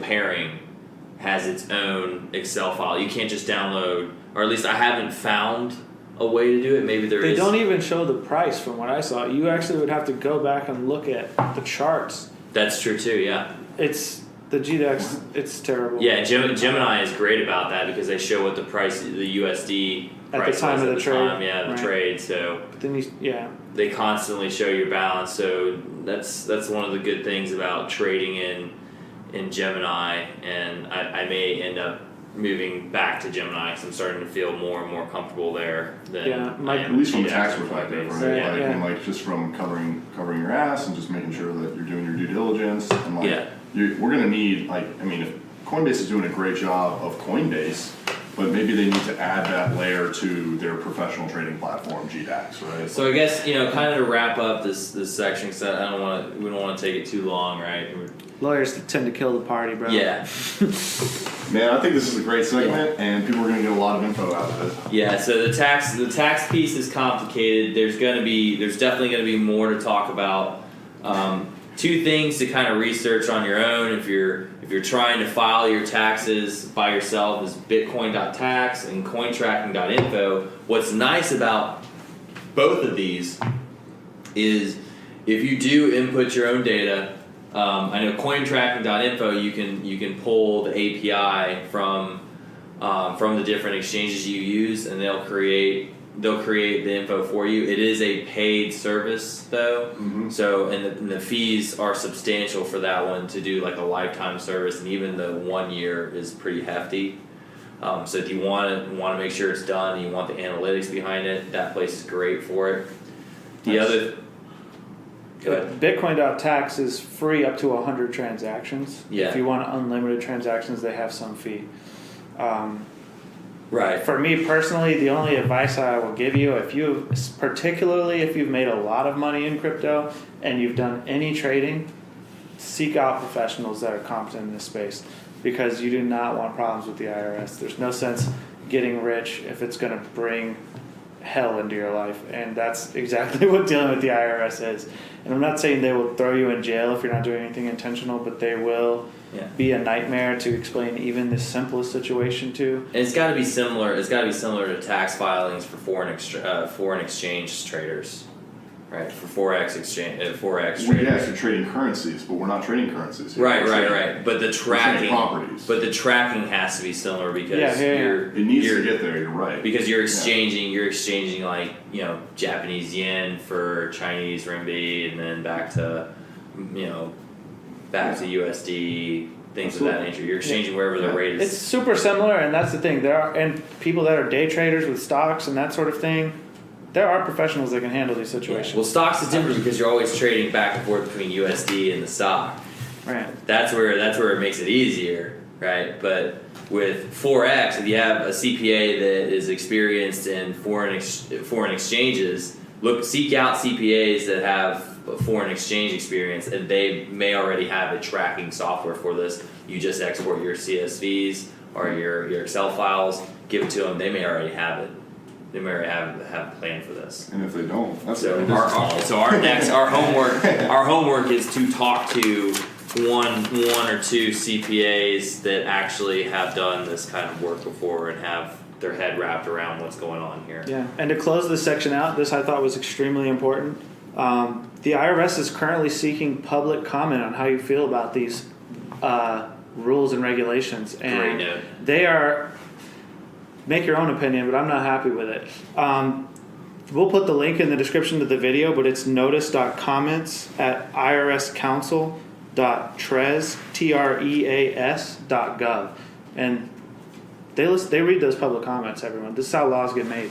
pairing has its own Excel file. You can't just download, or at least I haven't found a way to do it. Maybe there They is. don't even show the price from what I saw. You actually would have to go back and look at the charts. That's true too. Yeah. It's the GDAX. It's terrible. Yeah. Gemini is great about that because they show what the price, the USD At the price time was of at the the trade. time. Yeah, the Right. trade. So But then they constantly show your balance. So that's one of the good things about trading in Gemini, and I may end up moving back to Gemini because I'm starting to feel more and more comfortable there than Yeah, I am At least from a with tax GDAX. perspective, right? Right, Like, yeah. and like just from covering your ass and just making sure that you're doing your due diligence and like Yeah. we're gonna need, like, I mean, if Coinbase is doing a great job of Coinbase, but maybe they need to add that layer to their professional trading platform, GDAX, right? So I guess, kind of to wrap up this section, because we don't want to take it too long, right? lawyers tend to kill the party, bro. Yeah. Man, I think this is a great segment, and people are gonna get a lot of info out of it. Yeah, so the tax piece is complicated. There's definitely gonna be more to talk about. Two things to kind of research on your own if you're trying to file your taxes by yourself is Bitcoin.tax and Cointracking.info. What's nice about both of these is if you do input your own data. I know Cointracking.info you can pull the API from the different exchanges you use, and they'll create the info for you. It is a paid service though, so and the fees are substantial for that one to do like a lifetime service, and even the 1 year is pretty hefty. So if you want to make sure it's done, and you want the analytics behind it, that place is great for it. The other. Go ahead. Bitcoin.tax is free up to 100 transactions. Yeah. If you want unlimited transactions, they have some fee. Right. For me personally, the only advice I will give you, particularly if you've made a lot of money in crypto and you've done any trading, seek out professionals that are competent in this space, because you do not want problems with the IRS. There's no sense getting rich if it's going to bring hell into your life, and that's exactly what dealing with the IRS is. And I'm not saying they will throw you in jail if you're not doing anything intentional, but they will be a nightmare to explain even the simplest situation to. And it's got to be similar. It's got to be similar to tax filings for foreign exchange traders. right? For forex exchange, forex Well, trading. yes, you're trading currencies, but we're not trading currencies here. Right, We're right, trading- right. But the we're trading tracking, properties. but the tracking has to be similar because you're It needs you're, to get there. You're right. because you're exchanging like Japanese yen for Chinese renminbi, and then back to USD, things of that nature. You're exchanging wherever the rate is. It's super similar, and that's the thing. And people that are day traders with stocks and that sort of thing, there are professionals that can handle these situations. Well, stocks is different because you're always trading back and forth between USD and the stock. Right. That's where it makes it easier, right? But with forex, if you have a CPA that is experienced in foreign exchanges, seek out CPAs that have foreign exchange experience, and they may already have a tracking software for this. You just export your CSVs or your Excel files, give it to them. They may already have it. They may already have a plan for this. And if they don't, that's So our homework is to talk to one or two CPAs that actually have done this kind of work before and have their head wrapped around what's going on here. Yeah, and to close this section out, this I thought was extremely important. The IRS is currently seeking public comment on how you feel about these rules and regulations. And Great note. they are, make your own opinion, but I'm not happy with it. We'll put the link in the description to the video, but it's notice.comments@irscouncil.treas.gov. And they read those public comments, everyone. This is how laws get made.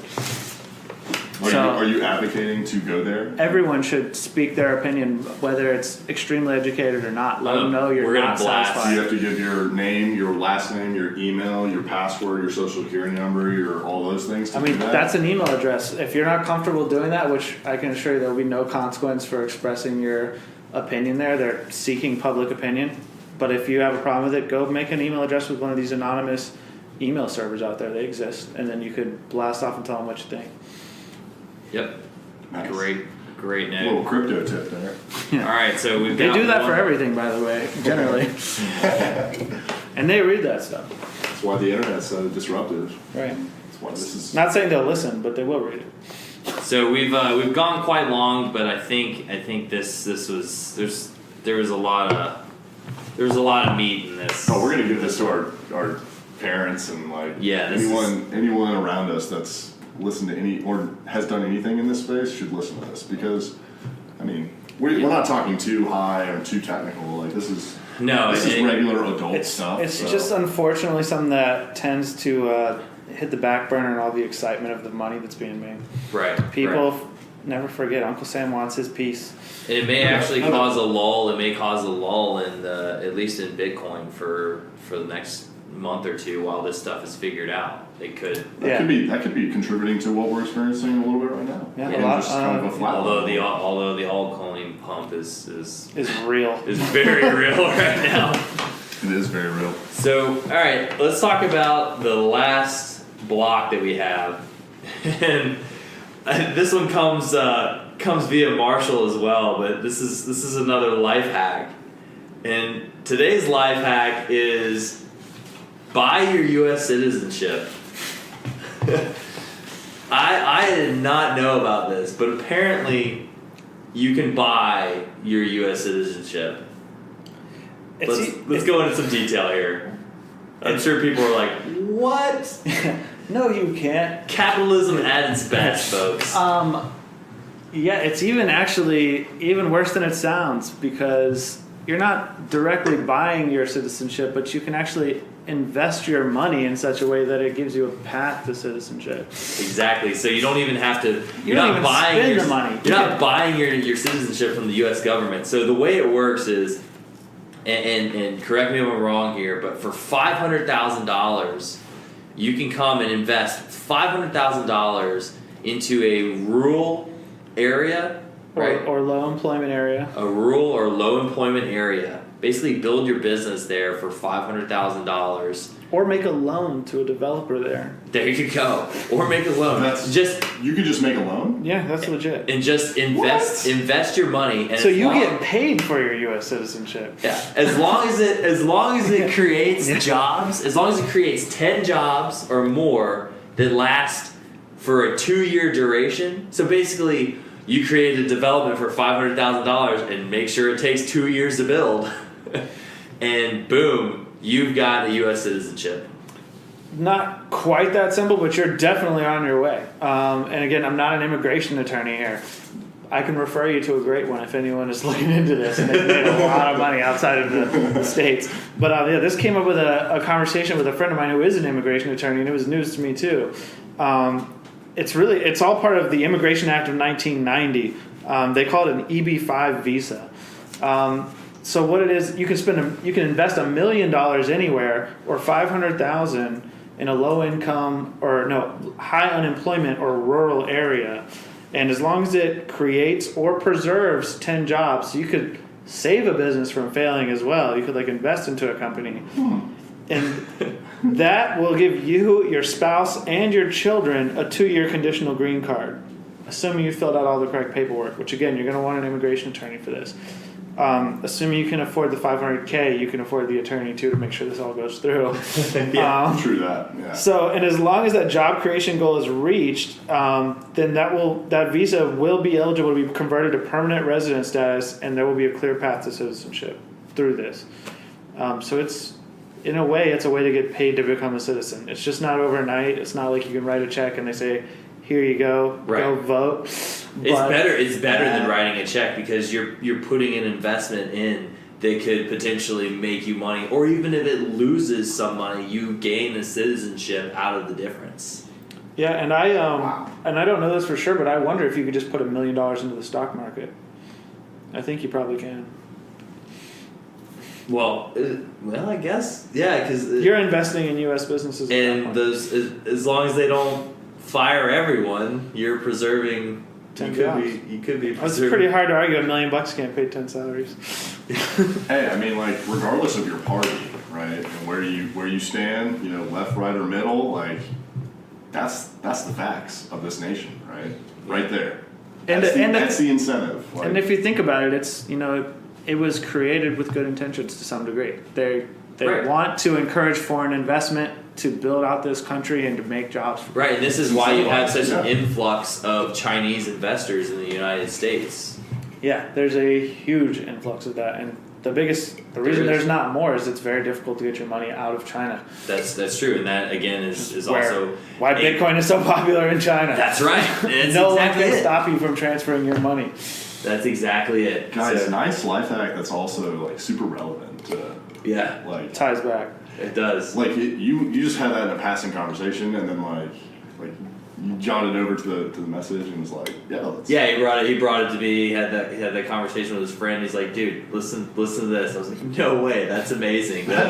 Are you advocating to go there? Everyone should speak their opinion, whether it's extremely educated or not. Let them know you're We're gonna not blast. You satisfied. have to give your name, your last name, your email, your password, your social security number, all those things. To I mean, do that? that's an email address. If you're not comfortable doing that, which I can assure you there will be no consequence for expressing your opinion there. They're seeking public opinion. But if you have a problem with it, go make an email address with one of these anonymous email servers out there. They exist. And then you could blast off and tell them what you think. Yep. Nice. Great A note. little crypto tip there. All right, so we've They got do that for one- everything, by the way, generally. And they read that stuff. That's why the internet's so disruptive. Right. That's why this is. Not saying they'll listen, but they will read it. So we've gone quite long, but I think this was there was a lot of meat in this. Oh, we're gonna give this to our parents and anyone around us that's listened to any or has done anything in this space should listen to this, because I mean we're not talking too high or too technical. Like this is regular adult stuff. It's just unfortunately something that tends to hit the back burner and all the excitement of the money that's being made. Right. People never forget Uncle Sam wants his piece. And it may actually cause a lull. It may cause a lull in at least in Bitcoin for the next month or two while this stuff is figured out. It could. That could be contributing to what we're experiencing a little bit right now. Yeah, And a lot. just kind of a flat Although line. the altcoin pump is Real. very real right now. It is very real. So, all right, let's talk about the last block that we have, and this one comes via Marshall as well. But this is another life hack, and today's life hack is buy your U.S. citizenship. I did not know about this, but apparently you can buy your U.S. citizenship. Let's go into some detail here. I'm sure people are like, what? No, you can't. Capitalism at its best, folks. Yeah, it's even worse than it sounds, because you're not directly buying your citizenship, but you can actually invest your money in such a way that it gives you a path to citizenship. Exactly. So you don't even have to. You're not buying your the money. You're not buying your citizenship from the U.S. government. So the way it works is, and correct me if I'm wrong here, but for $500,000, you can come and invest $500,000 into a rural area, right? Or low employment area. A rural or low employment area. Basically, build your business there for $500,000. Or make a loan to a developer there. There you go. Or make a loan. You could just make a loan? Yeah, that's legit. And just invest your money. And so you get paid for your U.S. citizenship. Yeah. As long as it creates jobs, as long as it creates 10 jobs or more that last for a 2-year duration. So basically, you create a development for $500,000 and make sure it takes 2 years to build, and boom, you've got a U.S. citizenship. Not quite that simple, but you're definitely on your way. And again, I'm not an immigration attorney here. I can refer you to a great one if anyone is looking into this and they've made a lot of money outside of the States. But yeah, this came up with a conversation with a friend of mine who is an immigration attorney, and it was news to me too. It's all part of the Immigration Act of 1990. They call it an EB-5 visa. So what it is, you can invest $1 million anywhere, or $500,000 in a low income high unemployment or rural area, and as long as it creates or preserves 10 jobs, you could save a business from failing as well. You could invest into a company, and that will give you, your spouse, and your children a 2-year conditional green card, assuming you filled out all the correct paperwork. Which again, you're going to want an immigration attorney for this. Assuming you can afford the $500K, you can afford the attorney too to make sure this all goes through. True that. Yeah. So, and as long as that job creation goal is reached, then that visa will be eligible to be converted to permanent resident status, and there will be a clear path to citizenship through this. So it's, in a way, it's a way to get paid to become a citizen. It's just not overnight. It's not like you can write a check and they say, here you go, go vote. It's better than writing a check, because you're putting an investment in that could potentially make you money, or even if it loses some money, you gain a citizenship out of the difference. Yeah, and I don't know this for sure, but I wonder if you could just put $1 million into the stock market. I think you probably can. Well, I guess because you're investing in U.S. businesses, and those as long as they don't fire everyone, you're preserving 10 jobs. You could be. It's pretty hard to argue $1 million can't pay 10 salaries. Hey, I mean, regardless of your party, right, and where you stand, left, right, or middle, that's the facts of this nation, right there. That's the incentive. And if you think about it, it's it was created with good intentions to some degree. They want to encourage foreign investment to build out this country and to make jobs. Right, and this is why you have such an influx of Chinese investors in the United States. Yeah, there's a huge influx of that, and the reason there's not more is it's very difficult to get your money out of China. That's true, and that again is also why Bitcoin is so popular in China. That's right. No one can stop you from transferring your money. That's exactly it. Guys, nice life hack that's also super relevant. Ties back. It does. You just had that in a passing conversation, and then you jotted over to the message and was like, he brought it to me. He had that conversation with his friend. He's like, dude, listen to this. I was like, no way, that's amazing. That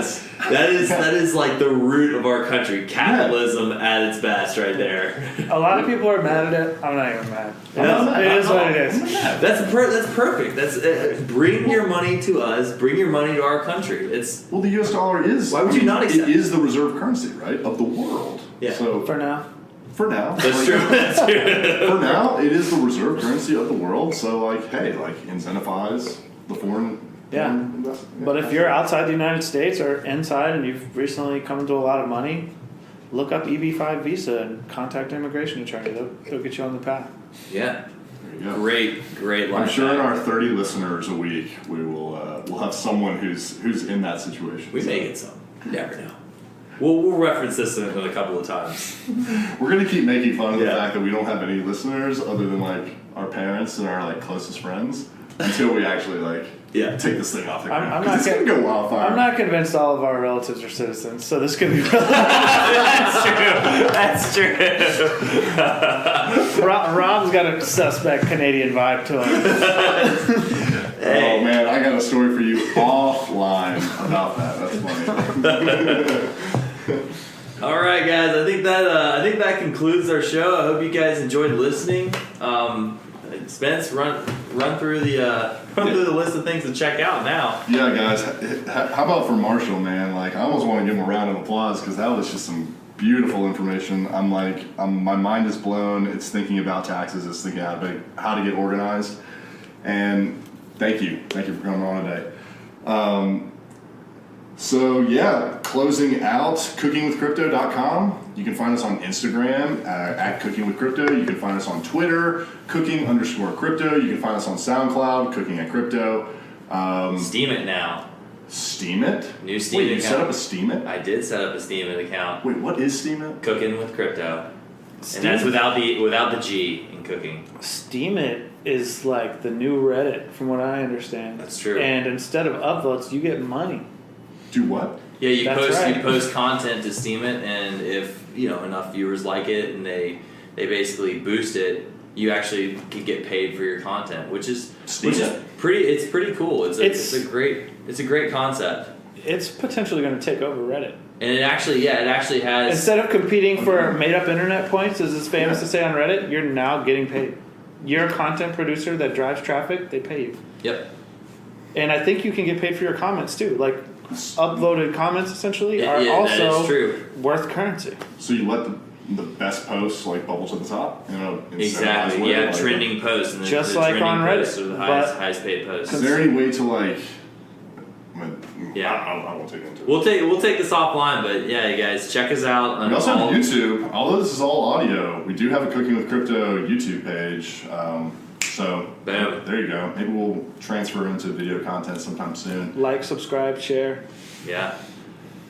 is like the root of our country. Capitalism at its best, right there. A lot of people are mad at it. I'm not even mad. It is what it is. That's perfect. That's bring your money to us. Bring your money to our country. The U.S. dollar is. Why would you not accept? It is the reserve currency, right, of the world. Yeah. So for now. That's true. For now, it is the reserve currency of the world. So, incentivize the foreign investment. But if you're outside the United States or inside and you've recently come into a lot of money, look up EB-5 visa and contact an immigration attorney. They'll get you on the path. Yeah. There you go. Great line. I'm sure in our 30 listeners a week, we'll have someone who's in that situation. We may get some. You never know. We'll reference this in a couple of times. We're going to keep making fun of the fact that we don't have any listeners other than our parents and our closest friends until we actually take this thing off the ground. It's going to go wildfire. I'm not convinced all of our relatives are citizens, so this could be really That's true. Rob's got a suspect Canadian vibe to him. Hey. Oh man, I got a story for you offline about that. That's funny. All right, guys. I think that concludes our show. I hope you guys enjoyed listening. Spence, run through the list of things to check out now. Yeah, guys. How about for Marshall, man? I almost want to give him a round of applause because that was just some beautiful information. My mind is blown. It's thinking about taxes. It's thinking how to get organized. And thank you for coming on today. So yeah, closing out, cookingwithcrypto.com. You can find us on Instagram at cookingwithcrypto. You can find us on Twitter, cooking_crypto. You can find us on SoundCloud, cooking at crypto. Steam it now. Steam it? New Steam Wait, account. you set up a Steam it? I did set up a Steam it account. Wait, what is Steam it? Cooking with crypto. Steam- And that's without the G in cooking. Steam It is like the new Reddit, from what I understand. That's true. And instead of upvotes, you get money. Do what? Yeah, you That's post right. you post content to Steam it, and if enough viewers like it, and they basically boost it, you actually can get paid for your content, which is Steam it. pretty cool. It's a great concept, It's potentially going to take over Reddit. and it actually has. Instead of competing for made-up internet points, as it's famous to say on Reddit, you're now getting paid. You're a content producer that drives traffic, they pay you. Yep. And I think you can get paid for your comments too. Like, upvoted comments essentially are Yeah, that also is true. worth currency. So you let the best posts like bubble to the top? Exactly. Yeah, trending posts, and Just the like trending on Reddit, posts are the but- highest paid posts. Is there any way to like? Yeah. I won't take into it. We'll take this offline, but yeah, you guys check us out on We also all. have YouTube. Although this is all audio, we do have a Cooking with Crypto YouTube page. So Boom. there you go. Maybe we'll transfer into video content sometime soon. Like, subscribe, share. Yeah.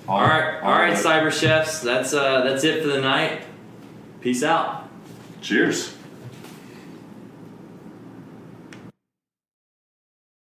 All right, cyber chefs. That's it for the night. Peace out. Cheers.